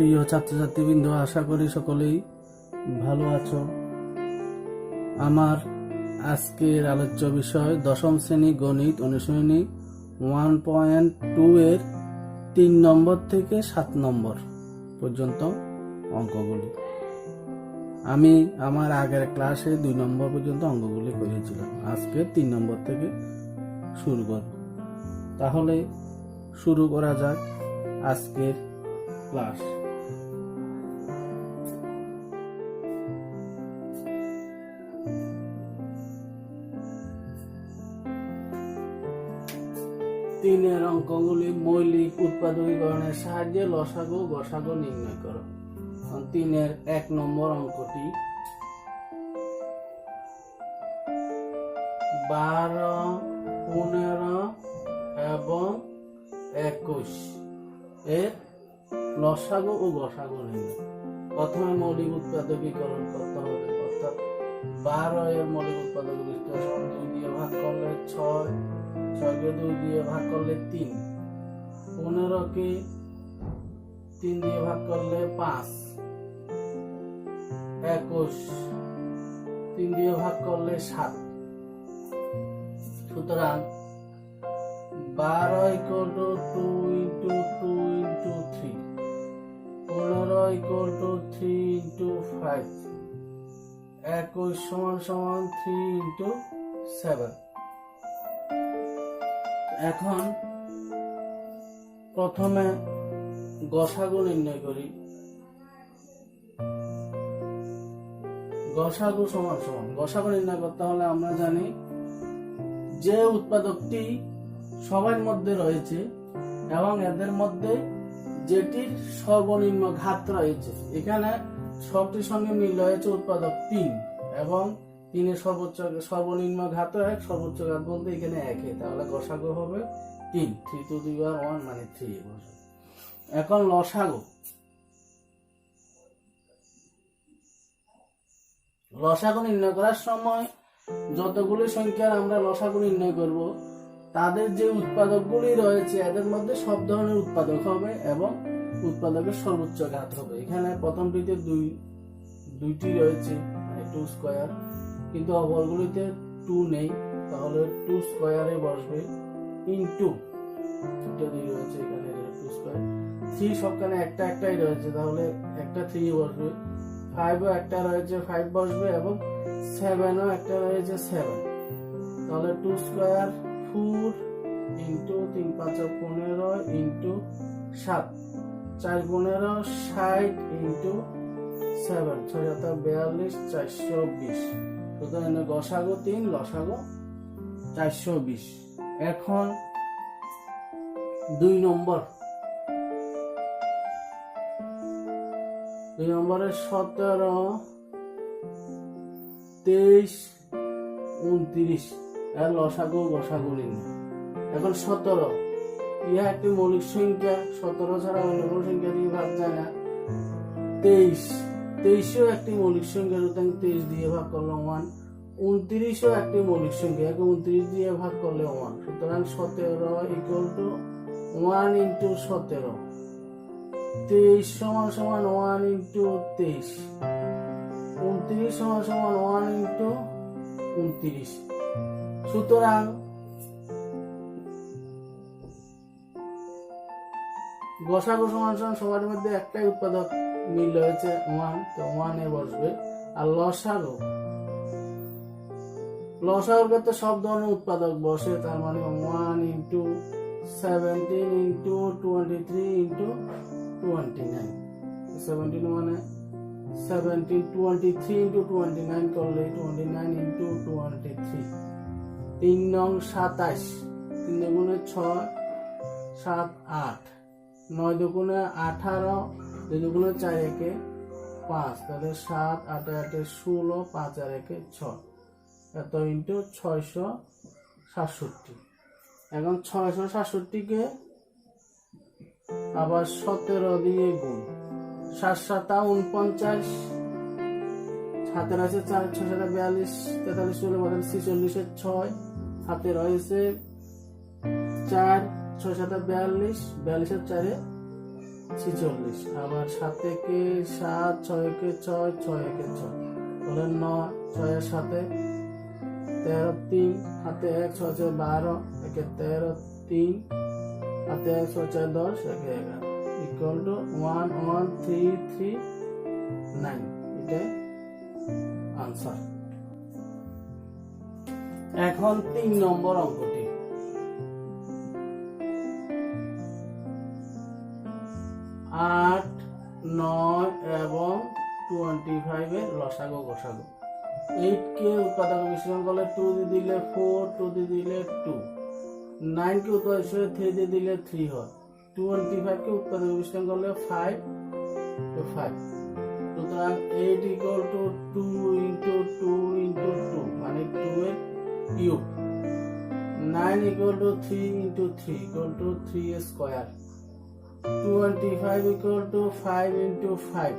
প্রিয় ছাত্রছাত্রীবৃন্দ, আশা করি সকলেই ভালো আছো। আমার আজকের আলোচ্য বিষয় দশম শ্রেণী গণিত অনুশীলনী 1.2 এর 3 নম্বর থেকে 7 নম্বর পর্যন্ত অঙ্কগুলি। আমি আমার আগের ক্লাসে 2 নম্বর পর্যন্ত অঙ্কগুলি করেছিলাম। আজকে 3 নম্বর থেকে শুরু করব। তাহলে শুরু করা যাক আজকের ক্লাস। তিনের অঙ্কগুলি মৌলিক উৎপাদকীকরণের সাহায্যে লসাগু গসাগু নির্ণয় করো। তিনের 1 নম্বর অঙ্কটি 12, 15 এবং 21 এর লসাগু ও গসাগু নির্ণয়। প্রথমে মৌলিক উৎপাদকীকরণ করতে হবে, অর্থাৎ 12 এর মৌলিক উৎপাদক বিশ্লেষণ 2 দিয়ে ভাগ করলে 6, 6 কে 2 দিয়ে ভাগ করলে 3, 15 কে 3 দিয়ে ভাগ করলে 5, 21 3 দিয়ে ভাগ করলে 7। সুতরাং 12 = 2 × 2 × 3, 15 = 3 × 5, 21 = 3 × 7। এখন প্রথমে গসাগু নির্ণয় করি। গসাগু নির্ণয় করতে হলে আমরা জানি যে উৎপাদকটি সবার মধ্যে রয়েছে এবং এদের মধ্যে যেটির সর্বনিম্ন ঘাত রয়েছে। এখানে সবটির সঙ্গে মিল রয়েছে উৎপাদক 3 এবং 3 এর সর্বনিম্ন ঘাত 1, সর্বোচ্চ ঘাত বলতে এখানে 1, তাহলে গসাগু হবে 3, 3 to the power 1 মানে 3 বসে। এখন লসাগু নির্ণয় করার সময় যতগুলি সংখ্যার আমরা লসাগু নির্ণয় করব তাদের যে উৎপাদকগুলি রয়েছে এদের মধ্যে সব ধরনের উৎপাদক হবে এবং উৎপাদকের সর্বোচ্চ ঘাত হবে। এখানে প্রথমটিতে দুইটি রয়েছে, 2 স্কয়ার, কিন্তু অপরগুলিতে 2 নেই, তাহলে 2 স্কয়ারে বসবে ইনটু এটা 2 রয়েছে, এখানে 2 স্কয়ার। 3 সবখানে একটাই রয়েছে, তাহলে একটা 3 বসবে। 5 ও একটা রয়েছে, 5 বসবে এবং 7 ও একটা রয়েছে, 7, তাহলে 2 স্কয়ার 4 ইনটু 3 5 15 ইনটু 7, 4 15 60 ইনটু 7, 6 7 42 420। সুতরাং গসাগু 3, লসাগু 420। এখন 2 নম্বরে 17, 23, 29 এর লসাগু গসাগু নির্ণয়। এখন 17 ইহা একটি মৌলিক সংখ্যা, 17 ছাড়া অন্য কোনো সংখ্যা দিয়ে ভাগ যায় না। 23 ও একটি মৌলিক সংখ্যা, সুতরাং 23 দিয়ে ভাগ করলে 1। 29 ও একটি মৌলিক সংখ্যা, 29 দিয়ে ভাগ করলে 1, সুতরাং 17 = 1 × 17। 23 = 1 × 23, 29 = 1 × 29। সুতরাং গসাগু সবার মধ্যে একটাই উৎপাদক মিল রয়েছে 1, তো 1 এ বসবে। আর লসাগুর ক্ষেত্রে সব ধরনের উৎপাদক বসে, তার মানে 1 × 17 × 23 × 29। 17 মানে 17, 23 × 29 করলে 29 × 23। 3 নং 27, 3 দুগুণে 6, 7 8, 9 দুগুণে 18, 2 দুগুণে 4 1 5, তাহলে 7 8 8 16, 5 আর 1 6, এত ইন্টু 667। এখন 667 কে আবার 17 দিয়ে গুণ, 7 7 49, হাতে রয়েছে 4, 6 7 42, 43 16 45 46, হাতে রয়েছে 4, 6 7 42, 42 4 46, আবার 7 একে 7, 6 একে 6, 6 একে 6, তাহলে 9, 6 এর সাথে 13, 3 হাতে 1, 6 6 12, একে 13, 3 হাতে 1, 6 6 10, একে 11 ইকুয়াল টু 11339। এটাই আনসার। এখন 3 নম্বর অঙ্কটি, 8, 9 এবং 25 এর লসাগু গসাগু। 8 কে উৎপাদক মিশ্রণ করলে 2 দিয়ে দিলে 4, 2 দিয়ে দিলে 2, 9 কে উৎপাদক 3 দিয়ে দিলে 3 হয়, 25 কে উৎপাদক মিশ্রণ করলে 5 to 5। সুতরাং 8 ইকুয়াল টু 2 ইন্টু 2 ইন্টু 2 মানে 2 এর cube. 9 equal to 3 into 3 equal to 3 square. 25 equal to 5 into 5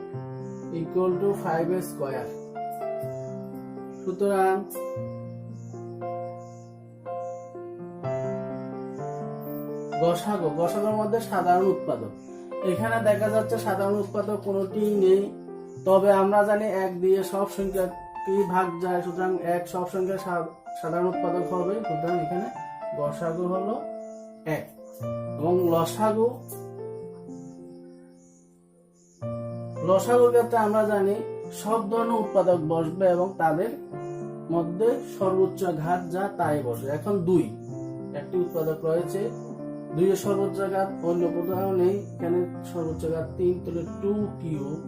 equal to 5 square. সুতরাং গসাগুর মধ্যে সাধারণ উৎপাদক, এখানে দেখা যাচ্ছে সাধারণ উৎপাদক কোনোটি নেই, তবে আমরা জানি 1 দিয়ে সব সংখ্যা কি ভাগ যায়, সুতরাং 1 সব সংখ্যার সাধারণ উৎপাদক হবে। সুতরাং এখানে গসাগু হলো 1 এবং লসাগুর ক্ষেত্রে আমরা জানি সব ধরনের উৎপাদক বসবে এবং তাদের মধ্যে সর্বোচ্চ ঘাত যা তাই বসে। এখন 2 একটি উৎপাদক রয়েছে, 2 এর সর্বোচ্চ ঘাত অন্য কোথাও নেই, এখানে সর্বোচ্চ ঘাত 3, তাহলে 2 কিউব।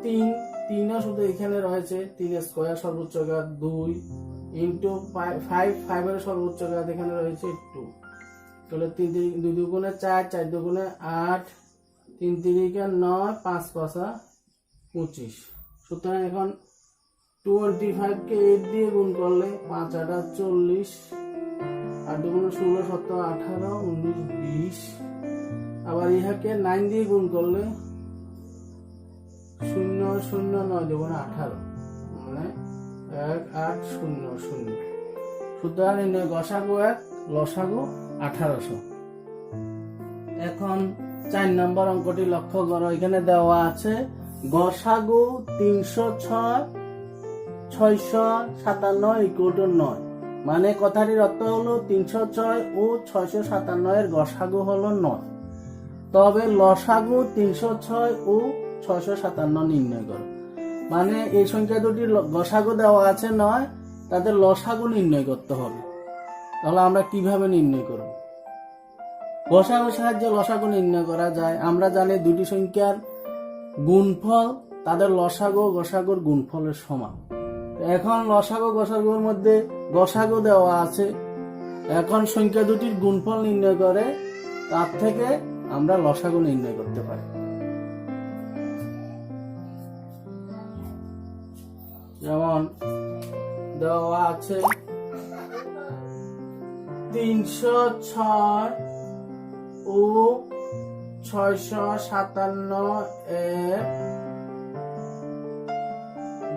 3 শুধু এখানে রয়েছে, 3 স্কয়ার সর্বোচ্চ ঘাত 2 ইন্টু 5 এর সর্বোচ্চ ঘাত এখানে রয়েছে 2, তাহলে 3 দুগুণে 4, 4 দুগুণে 8, 3 3 9, 5 5 25। সুতরাং এখন 25 কে 8 দিয়ে গুণ করলে 5 8 40, 8 দুগুণে 16 17 18 19 20, আবার ইহাকে 9 দিয়ে গুণ করলে 0 0 9 দুগুণে 18 মানে 1 8 0 0। সুতরাং গসাগু 1, লসাগু 1800। এখন 4 নম্বর অঙ্কটি লক্ষ্য করো, এখানে দেওয়া আছে গসাগু 306 657 ইকুয়াল টু 9, মানে কথাটির অর্থ হলো 306 ও 657 এর গসাগু হলো 9, তবে লসাগু 306 ও 657 নির্ণয় করো। মানে এই সংখ্যা দুটি গসাগু দেওয়া আছে 9, তাদের লসাগু নির্ণয় করতে হবে। তাহলে আমরা কিভাবে নির্ণয় করব? গসাগুর সাহায্যে লসাগু নির্ণয় করা যায়। আমরা জানি দুটি সংখ্যার গুণফল তাদের লসাগু গসাগুর গুণফলের সমান। এখন লসাগু গসাগুর মধ্যে গসাগু দেওয়া আছে, এখন সংখ্যা দুটির গুণফল নির্ণয় করে তার থেকে আমরা লসাগু নির্ণয় করতে পারি। যেমন দেওয়া আছে 306 ও 657 এর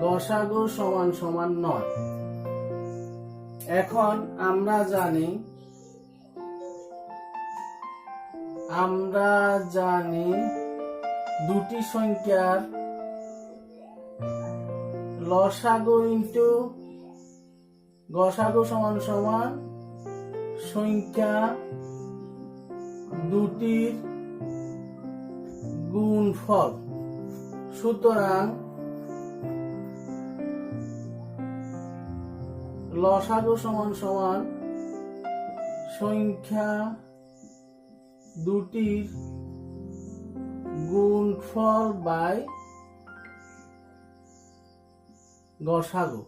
গসাগু সমান সমান 9। এখন আমরা জানি দুটি সংখ্যার লসাগু ইন্টু গসাগু সমান সমান সংখ্যা দুটির গুণফল। সুতরাং লসাগু সমান সমান সংখ্যা দুটির গুণফল বাই গসাগু,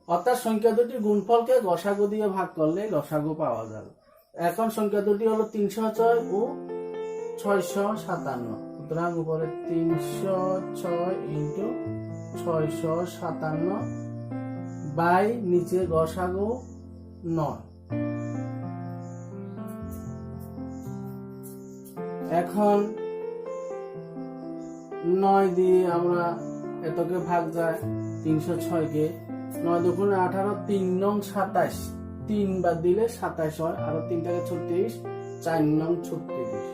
অর্থাৎ সংখ্যা দুটির গুণফলকে গসাগু দিয়ে ভাগ করলে লসাগু পাওয়া যাবে। এখন সংখ্যা দুটি হলো 306 ও 657, সুতরাং উপরে 306 ইন্টু 657 বাই নিচে গসাগু 9। এখন 9 দিয়ে আমরা এতকে ভাগ যায় 306 কে, 9 দুগুণে 18, 3 নং 27, 3 বাদ দিলে 27 হয়, আরো 3 টাকে 36, 4 নং 36।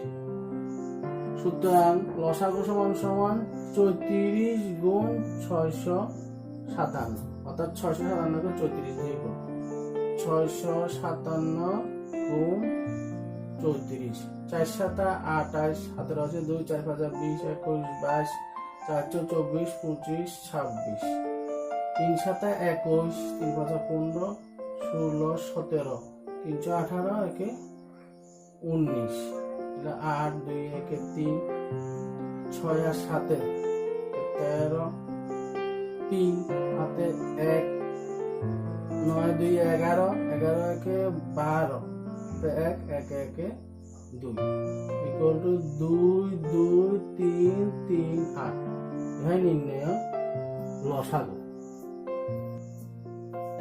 সুতরাং লসাগু সমান সমান 34 গুণ 657, অর্থাৎ 657 কে 34 দিয়ে গুণ, 657 গুণ 34, 4 7 28, 17 আছে 2, 4 5 20, 21, 22, 4 24, 25, 26, 3 7 21, 3 5 15, 16, 17, 3 18 একে 19, 8 2 1 3, 6 আর 7 13, 3 হাতে 1, 9 2 11, 11 একে 12, 1 1 1 2 ইকুয়াল টু 2 2 3 3 8। ইহাই নির্ণয় লসাগু।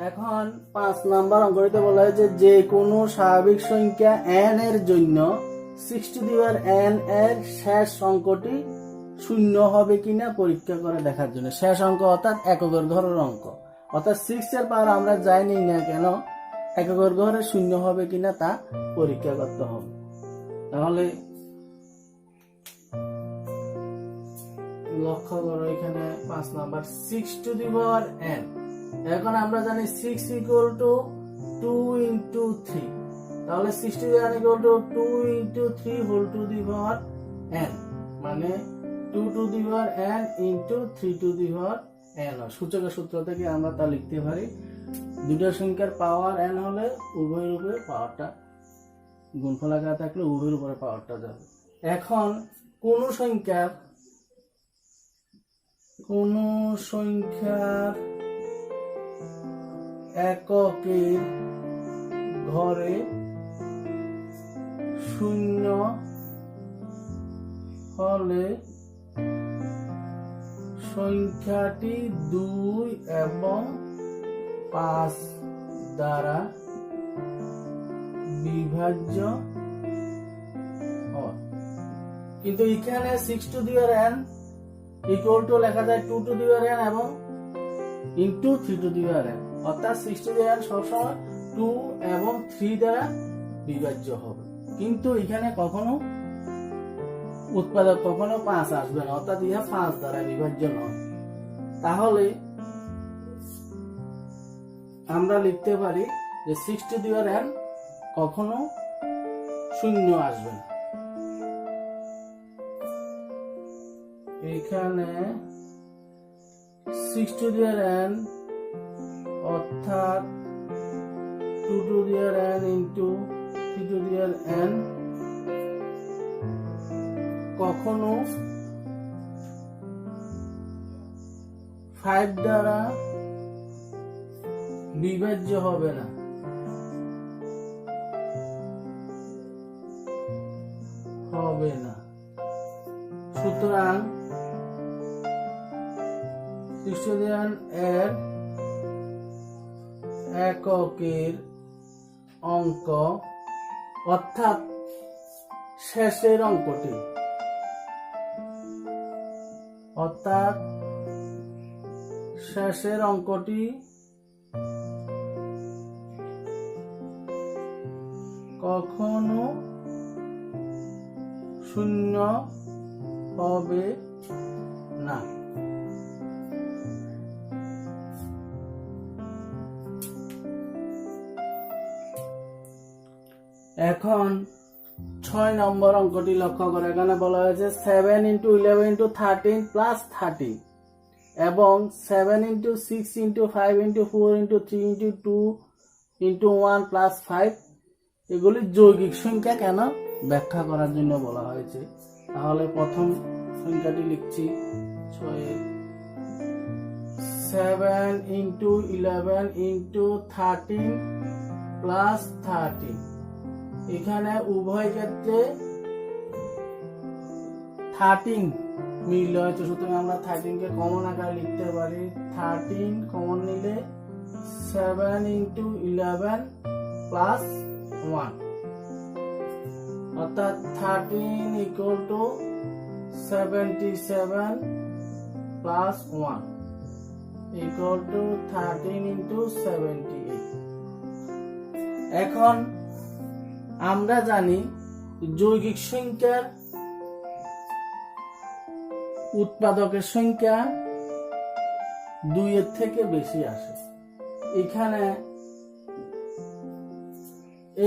এখন 5 নাম্বার অঙ্কটিতে বলা হয়েছে যে কোনো স্বাভাবিক সংখ্যা n এর জন্য 6n এর শেষ অঙ্কটি শূন্য হবে কিনা পরীক্ষা করে দেখার জন্য। শেষ অঙ্ক অর্থাৎ এককের ঘরের অঙ্ক, অর্থাৎ 6 এর পাওয়ার আমরা যাইনি না কেন, এককের ঘরে শূন্য হবে কিনা তা পরীক্ষা করতে হবে। তাহলে লক্ষ্য করো এখানে 5 number 6 to the power n। এখন আমরা জানি 6 ইকুয়াল টু 2 ইন্টু 3, তাহলে 6 to the power equal to 2 into 3 whole to the power n, মানে 2 to the power n into 3 to the power n। সূচকের সূত্র থেকে আমরা তা লিখতে পারি, দুটো সংখ্যার পাওয়ার n হলে উভয়ের উপরে পাওয়ারটা গুণফল আকারে থাকলে উভয়ের উপরে পাওয়ারটা যাবে। এখন কোন সংখ্যার এককের ঘরে শূন্য হলে সংখ্যাটি 2 এবং 5 দ্বারা বিভাজ্য হয়। কিন্তু এখানে 6 to the power n equal to লেখা যায় 2 টু দি পাওয়ার n এবং into 3 to the power n, অর্থাৎ 6 টু দি পাওয়ার n সবসময় 2 এবং 3 দ্বারা বিভাজ্য হবে। কিন্তু এখানে কখনো উৎপাদক কখনো 5 আসবে না, অর্থাৎ ইহা 5 দ্বারা বিভাজ্য নয়। তাহলে আমরা লিখতে পারি যে 6 টু দি পাওয়ার n কখনো শূন্য আসবে না। এখানে 6 টু দি পাওয়ার n অর্থাৎ 2 to the power n into 3 to the power n কখনো 5 দ্বারা বিভাজ্য হবে না। সুতরাং 6 এর এককের অঙ্ক অর্থাৎ শেষের অঙ্কটি কখনো শূন্য হবে না। এখন 6 নম্বর অঙ্কটি লক্ষ্য করে, এখানে বলা হয়েছে 7 ইন্টু 11 ইন্টু 13 প্লাস 13 এবং 7 into 6 into 5 into 4 into 3 into 2 into 1 plus 5 এগুলি যৌগিক সংখ্যা কেন ব্যাখ্যা করার জন্য বলা হয়েছে। তাহলে প্রথম সংখ্যাটি লিখছি 7 ইন্টু 11 ইন্টু 13 প্লাস 13, এখানে উভয় ক্ষেত্রে 13 মিল হয়েছে, সুতরাং আমরা 13 কে কমন আকারে লিখতে পারি। 13 কমন নিলে 7 ইন্টু 11 প্লাস 1, অর্থাৎ 13 equal to 77 plus 1 equal to 13 into 78। এখন আমরা জানি যৌগিক সংখ্যার উৎপাদকের সংখ্যা 2 এর থেকে বেশি আসে। এখানে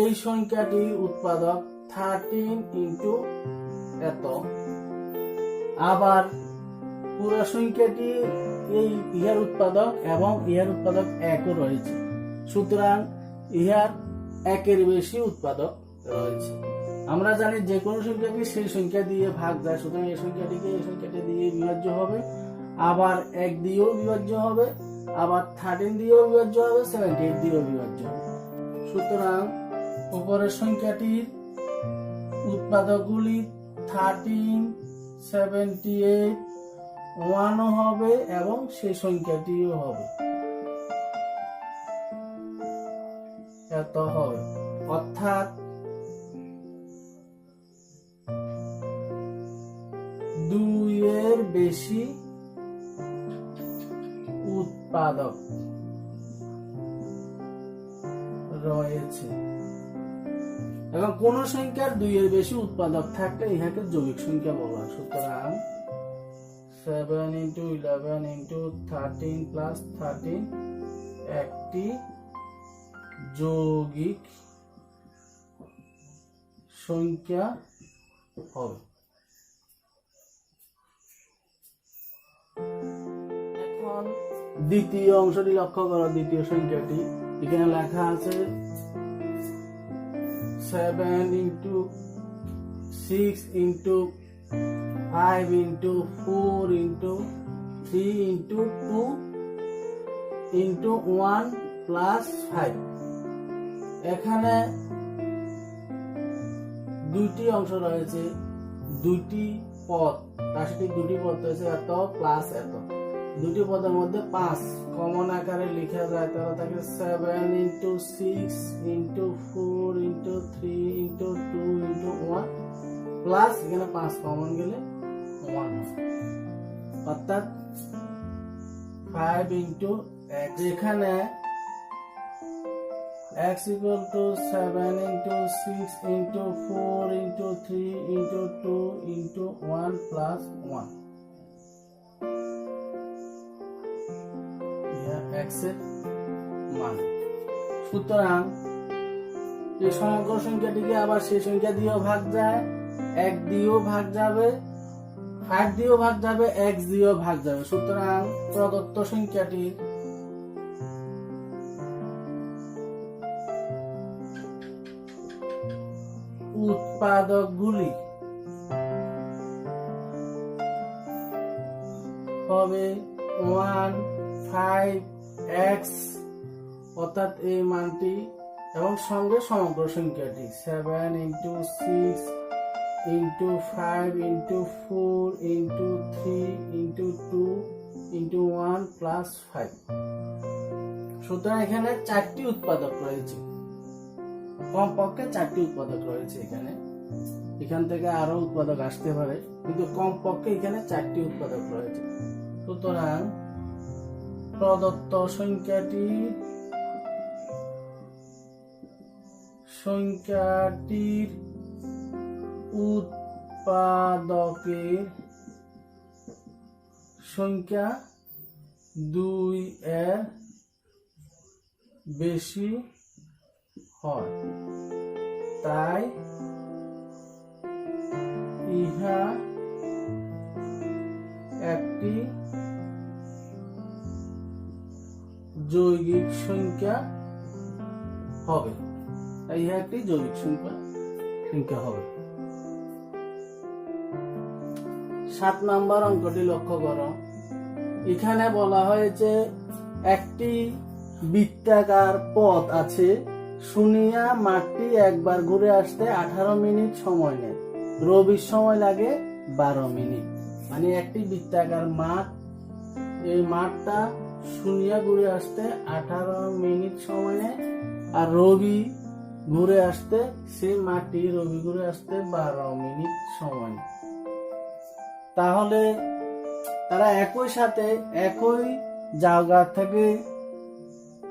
এই সংখ্যাটির উৎপাদক 13 ইন্টু এত, আবার পুরো সংখ্যাটি এই ইহার উৎপাদক এবং ইহার উৎপাদক একও রয়েছে, সুতরাং ইহার একের বেশি উৎপাদক রয়েছে। আমরা জানি যে কোনো সংখ্যাকে সেই সংখ্যা দিয়ে ভাগ যায়, সুতরাং এই সংখ্যাটিকে এই সংখ্যাটি দিয়ে বিভাজ্য হবে, আবার 1 দিয়েও বিভাজ্য হবে, আবার 13 দিয়েও বিভাজ্য হবে, 78 দিয়েও বিভাজ্য হবে। সুতরাং উপরের সংখ্যাটির উৎপাদকগুলি 13, 78, 1ও হবে এবং সেই সংখ্যাটিও হবে, এত হবে। অর্থাৎ 2 এর বেশি উৎপাদক রয়েছে। এবং কোন সংখ্যার 2 এর বেশি উৎপাদক থাকলে ইহাকে যৌগিক সংখ্যা বলা হয়। সুতরাং 7 ইন্টু 11 ইন্টু 13 প্লাস 13 একটি যৌগিক সংখ্যা হবে। এখন দ্বিতীয় অংশটি লক্ষ্য করো। দ্বিতীয় সংখ্যাটি এখানে লেখা আছে 7 into 6 into 5 into 4 into 3 into 2 into 1 plus 5। এখানে দুইটি অংশ রয়েছে, দুইটি পদ, রাশিটির দুটি পদ রয়েছে, এত প্লাস এত। দুটি পদের মধ্যে 5 কমন আকারে লেখা যায়, তাহলে থাকে 7 into 6 into 4 into 3 into 2 into 1 plus এখানে 5 কমন গেলে 1 হবে, অর্থাৎ 5 ইন্টু x। এখানে x equal to 7 into 6 into 4 into 3 into 2 into 1 plus 1. x এর মান। সুতরাং এই সমগ্র সংখ্যাটিকে আবার সেই সংখ্যা দিয়েও ভাগ যায়, 1 দিয়েও ভাগ যাবে, 5 দিয়েও ভাগ যাবে, x দিয়েও ভাগ যাবে। সুতরাং প্রদত্ত সংখ্যাটির উৎপাদকগুলি হবে 1, 5, x, অর্থাৎ এই মানটি, এবং সঙ্গে সমগ্র সংখ্যাটি 7 into 6 into 5 into 4 into 3 into 2 into 1 plus 5। সুতরাং এখানে 4টি উৎপাদক রয়েছে, কমপক্ষে 4টি উৎপাদক রয়েছে। এখান থেকে আরো উৎপাদক আসতে পারে, কিন্তু কমপক্ষে এখানে 4টি উৎপাদক রয়েছে। সুতরাং প্রদত্ত সংখ্যাটির উৎপাদকের সংখ্যা 2 এর বেশি হয়, তাই ইহা একটি যৌগিক সংখ্যা হবে। ইহা একটি যৌগিক সংখ্যা হবে। 7 নম্বর অঙ্কটি লক্ষ্য করো। এখানে বলা হয়েছে একটি বৃত্তাকার পথ আছে, শুনিয়া মাঠটি একবার ঘুরে আসতে 18 মিনিট সময় নেয়, রবির সময় লাগে 12 মিনিট। মানে একটি বৃত্তাকার মাঠ, এই মাঠটা শুনিয়া ঘুরে আসতে 18 মিনিট সময় নেয়, আর রবি ঘুরে আসতে, সেই মাঠটি রবি ঘুরে আসতে 12 মিনিট সময় নেয়। তাহলে তারা একই সাথে একই জায়গা থেকে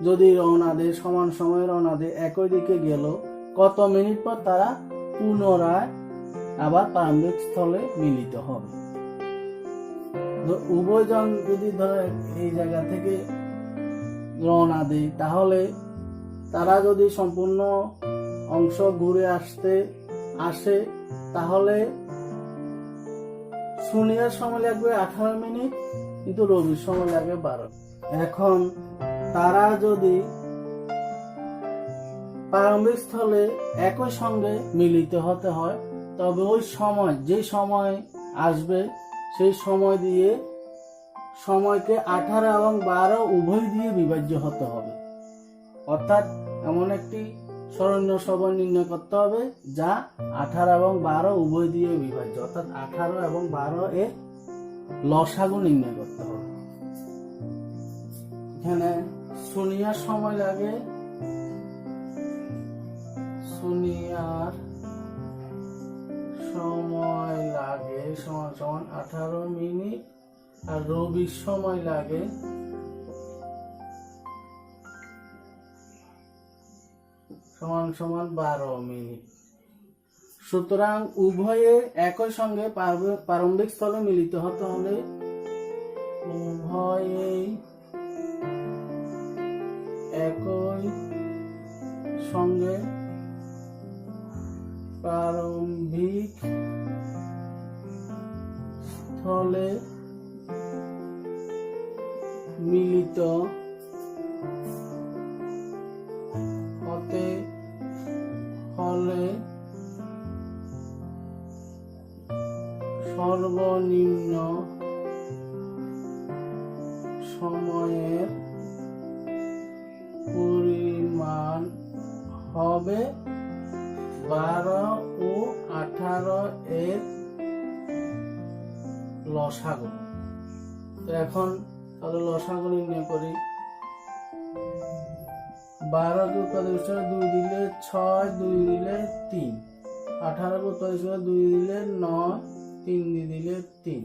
যদি রওনা দেয়, সমান সময় রওনা দেয়, একই দিকে গেল, কত মিনিট পর তারা পুনরায় আবার প্রারম্ভিক স্থলে মিলিত হবে? উভয়জন যদি ধরে এই জায়গা থেকে রওনা দেয়, তাহলে তারা যদি সম্পূর্ণ অংশ ঘুরে আসে তাহলে শনিবার সময় লাগবে 18 মিনিট, কিন্তু রবির সময় লাগবে 12। এখন তারা যদি প্রারম্ভিক স্থলে একই সঙ্গে মিলিত হতে হয়, তবে ওই সময় যে সময় আসবে সেই সময়কে 18 এবং 12 উভয় দিয়ে বিভাজ্য হতে হবে। অর্থাৎ এমন একটি স্মরণীয় সময় নির্ণয় করতে হবে যা 18 এবং 12 উভয় দিয়ে বিভাজ্য, অর্থাৎ 18 এবং 12 এর লসাগু নির্ণয় করতে হবে। এখানে শনিবার সময় লাগে সমান 18 মিনিট, আর রবির সময় লাগে সমান 12 মিনিট। সুতরাং উভয়ে একই সঙ্গে প্রারম্ভিক স্থলে মিলিত হতে হলে উভয়েই একই সঙ্গে প্রারম্ভিক স্থলে মিলিত হতে হলে সর্বনিম্ন সময়ের পরিমাণ হবে 12 ও 18 এর লসাগু। তো এখন তাহলে লসাগু নির্ণয় করি। 12 কে উৎপাদক হিসেবে 2 দিলে 6, 2 দিলে 3, 18 কে উৎপাদক হিসেবে 2 দিলে 9, 3 দিলে 3।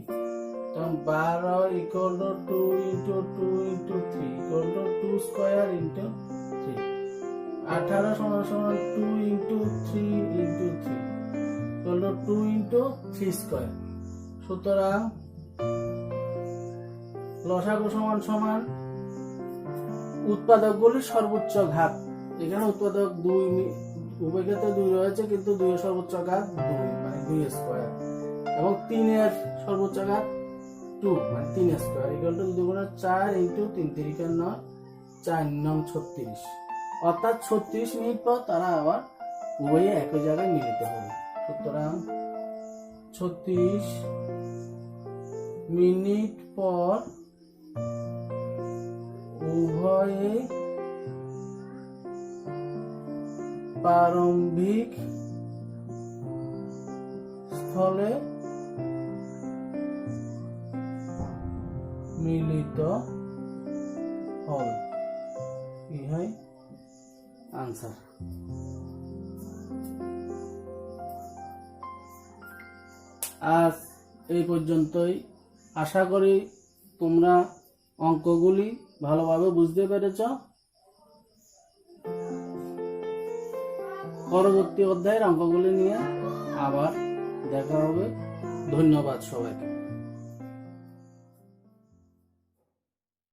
তখন 12 equal to 2 into 2 into 3 equal to 2 square into 3। 18 সমান 2 into 3 into 3 equal to 2 into 3 square. সুতরাং লসাগু সমান উৎপাদকগুলির সর্বোচ্চ ঘাত। এখানে উৎপাদক 2, উভয় ক্ষেত্রে 2 রয়েছে, কিন্তু 2 এর সর্বোচ্চ ঘাত 2 মানে 2 স্কয়ার, এবং 3 এর সর্বোচ্চ ঘাত 2 মানে 3 স্কয়ার ইকুয়াল টু 2 গুণ 4 ইন্টু 3 3 9, 4 9 36। অর্থাৎ 36 মিনিট পর তারা আবার উভয়ে একই জায়গায় মিলিত হবে। সুতরাং 36 মিনিট পর উভয়ে প্রারম্ভিক স্থলে মিলিত হবে। ইহাই আনসার। আজ এই পর্যন্তই। আশা করি তোমরা অঙ্কগুলি ভালোভাবে বুঝতে পেরেছ। পরবর্তী অধ্যায়ের অঙ্কগুলি নিয়ে আবার দেখা হবে। ধন্যবাদ সবাইকে।